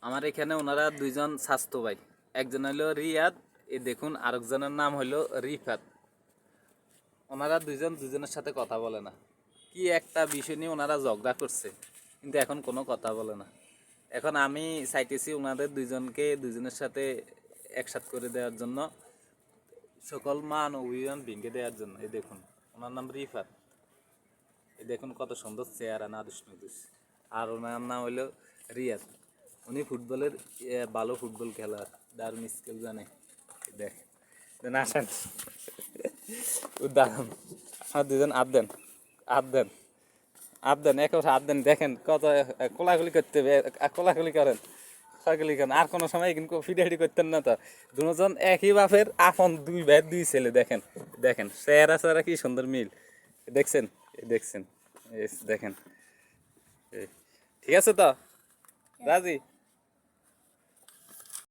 আমার এখানে ওনারা দুইজন স্বাস্থ্য ভাই, একজন হলো রিয়াদ, এই দেখুন আরেকজনের নাম হলো রিফাত। ওনারা দুজনের সাথে কথা বলে না, কি একটা বিষয় নিয়ে ওনারা ঝগড়া করছে, কিন্তু এখন কোনো কথা বলে না। এখন আমি চাইতেছি ওনাদের দুইজনের সাথে একসাথ করে দেওয়ার জন্য, সকল মান অভিমান ভেঙে দেওয়ার জন্য। এই দেখুন ওনার নাম রিফাত, এই দেখুন কত সুন্দর চেহারা, নাদুস নুদুস। আর ওনার নাম হলো রিয়াদ, উনি ফুটবলের ভালো ফুটবল খেলার, দারুণ স্কিল জানে। দেখ আসেন উদাহরণ, আমার দুজন আবদেন এক আবদেন, দেখেন কত কোলাগুলি করতে হবে, কোলাগুলি করেন, কোলাগুলি করেন। আর কোনো সময় কিন্তু ফিডাফিডি করতেন না তো, দুজন একই বাপের আপন, দুই ভাই দুই ছেলে। দেখেন দেখেন চেহারা কি সুন্দর মিল, দেখছেন দেখছেন, দেখেন। ঠিক আছে তো রাজি?